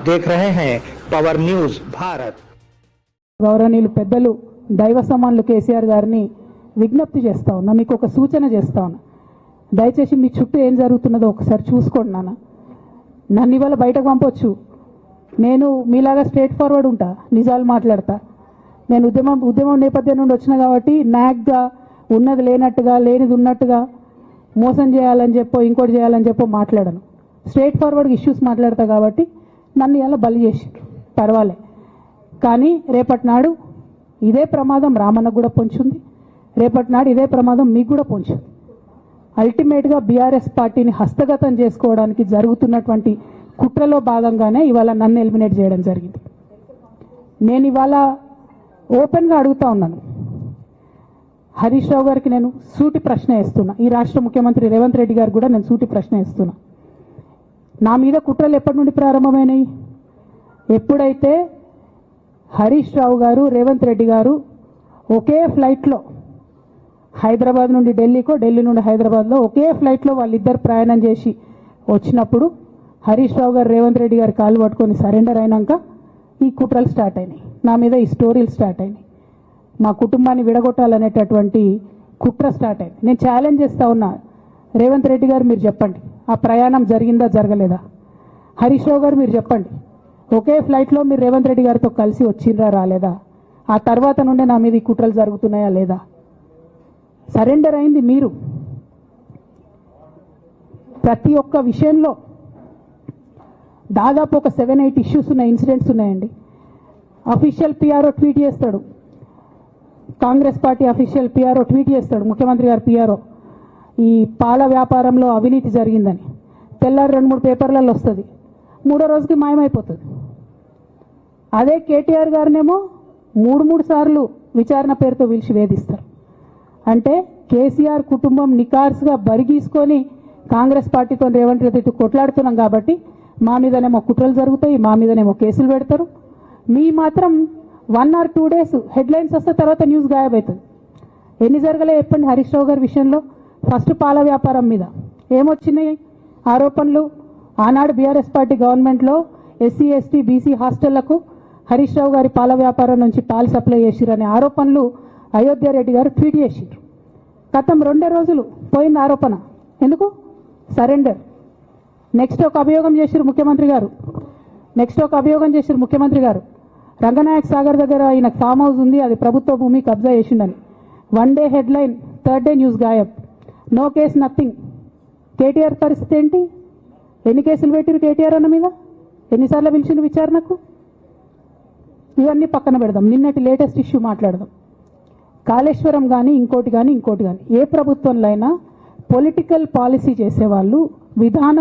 देख रहे हैं पवर न्यूज भारत। గౌరవనీయులు పెద్దలు దైవ సమానులు కేసీఆర్ గారిని విజ్ఞప్తి చేస్తా ఉన్నా, మీకు ఒక సూచన చేస్తా ఉన్నా. దయచేసి మీ చుట్టూ ఏం జరుగుతున్నదో ఒకసారి చూసుకోండి నాన్న. నన్ను ఇవాళ బయటకు పంపొచ్చు, నేను మీలాగా స్ట్రేట్ ఫార్వర్డ్ ఉంటా, నిజాలు మాట్లాడతా. నేను ఉద్యమం నేపథ్యం నుండి వచ్చిన కాబట్టి నాగ్గా ఉన్నది లేనట్టుగా లేనిది ఉన్నట్టుగా మోసం చేయాలని చెప్పో ఇంకోటి చేయాలని చెప్పో మాట్లాడను. స్ట్రేట్ ఫార్వర్డ్గా ఇష్యూస్ మాట్లాడతా కాబట్టి నన్ను ఇలా బలి చేసి పర్వాలే. కానీ రేపటి నాడు ఇదే ప్రమాదం రామన్నకు కూడా పొంచుంది, రేపటి నాడు ఇదే ప్రమాదం మీకు కూడా పొంచుంది. అల్టిమేట్గా బీఆర్ఎస్ పార్టీని హస్తగతం చేసుకోవడానికి జరుగుతున్నటువంటి కుట్రలో భాగంగానే ఇవాళ నన్ను ఎలిమినేట్ చేయడం జరిగింది. నేను ఇవాళ ఓపెన్గా అడుగుతా ఉన్నాను, హరీష్ రావు గారికి నేను సూటి ప్రశ్న వేస్తున్నా, ఈ రాష్ట్ర ముఖ్యమంత్రి రేవంత్ రెడ్డి గారికి కూడా నేను సూటి ప్రశ్న వేస్తున్నా. నా మీద కుట్రలు ఎప్పటి నుండి ప్రారంభమైనాయి? ఎప్పుడైతే హరీష్ రావు గారు రేవంత్ రెడ్డి గారు ఒకే ఫ్లైట్లో హైదరాబాద్ నుండి ఢిల్లీకో, ఢిల్లీ నుండి హైదరాబాద్లో ఒకే ఫ్లైట్లో వాళ్ళిద్దరు ప్రయాణం చేసి వచ్చినప్పుడు హరీష్ రావు గారు రేవంత్ రెడ్డి గారి కాళ్ళు పట్టుకొని సరెండర్ అయినాక ఈ కుట్రలు స్టార్ట్ అయినాయి, నా మీద ఈ స్టోరీలు స్టార్ట్ అయినాయి, మా కుటుంబాన్ని విడగొట్టాలనేటటువంటి కుట్ర స్టార్ట్ అయింది. నేను ఛాలెంజ్ చేస్తా ఉన్నా, రేవంత్ రెడ్డి గారు మీరు చెప్పండి, ఆ ప్రయాణం జరిగిందా జరగలేదా? హరీష్ రావు గారు మీరు చెప్పండి, ఒకే ఫ్లైట్లో మీరు రేవంత్ రెడ్డి గారితో కలిసి వచ్చిండ్రా రాలేదా? ఆ తర్వాత నుండే నా మీద ఈ కుట్రలు జరుగుతున్నాయా లేదా? సరెండర్ అయింది మీరు. ప్రతి ఒక్క విషయంలో దాదాపు ఒక 7-8 ఇష్యూస్ ఉన్నాయి, ఇన్సిడెంట్స్ ఉన్నాయండి. అఫీషియల్ పిఆర్ఓ ట్వీట్ చేస్తాడు, Congress party official PRO tweet చేస్తాడు, ముఖ్యమంత్రి గారు పిఆర్ఓ, ఈ పాల వ్యాపారంలో అవినీతి జరిగిందని. తెల్లారి 2-3 పేపర్లలో వస్తుంది, 3వ రోజుకి మాయమైపోతుంది. అదే కేటీఆర్ గారినేమో 3 సార్లు విచారణ పేరుతో పిలిచి వేధిస్తారు. అంటే కేసీఆర్ కుటుంబం నికార్స్గా బరిగీసుకొని కాంగ్రెస్ పార్టీతో రేవంత్ రెడ్డితో కొట్లాడుతున్నాం కాబట్టి మా మీదనేమో కుట్రలు జరుగుతాయి, మా మీదనేమో కేసులు పెడతారు. మీ మాత్రం 1 or 2 days హెడ్లైన్స్ వస్తే తర్వాత న్యూస్ గాయబవుతుంది. ఎన్ని జరగలే చెప్పండి హరీష్ రావు గారి విషయంలో? ఫస్ట్ పాల వ్యాపారం మీద ఏమొచ్చినాయి ఆరోపణలు? ఆనాడు బీఆర్ఎస్ పార్టీ గవర్నమెంట్లో SC ST BC హాస్టళ్లకు Harish Rao గారి పాల వ్యాపారం నుంచి పాలు సప్లై చేసిరనే ఆరోపణలు అయోధ్య రెడ్డి గారు ట్వీట్ చేసిండ్రు. గతం 2 రోజులు పోయింది ఆరోపణ. ఎందుకు? సరెండర్. నెక్స్ట్ ఒక అభియోగం చేసిరు ముఖ్యమంత్రి గారు, రంగనాయక్ సాగర్ దగ్గర ఆయన ఫామ్ హౌస్ ఉంది, అది ప్రభుత్వ భూమి, కబ్జా చేసిండని. 1 day headline, 3rd day news గాయబ్, నో కేస్ నథింగ్. కేటీఆర్ పరిస్థితి ఏంటి? ఎన్ని కేసులు పెట్టిరు కేటీఆర్ అన్న మీద? ఎన్నిసార్లు పిలిచిండు విచారణకు? ఇవన్నీ పక్కన పెడదాం, నిన్నటి లేటెస్ట్ ఇష్యూ మాట్లాడదాం. కాళేశ్వరం కానీ ఇంకోటి కానీ ఏ ప్రభుత్వంలో అయినా పొలిటికల్ పాలసీ చేసేవాళ్ళు విధాన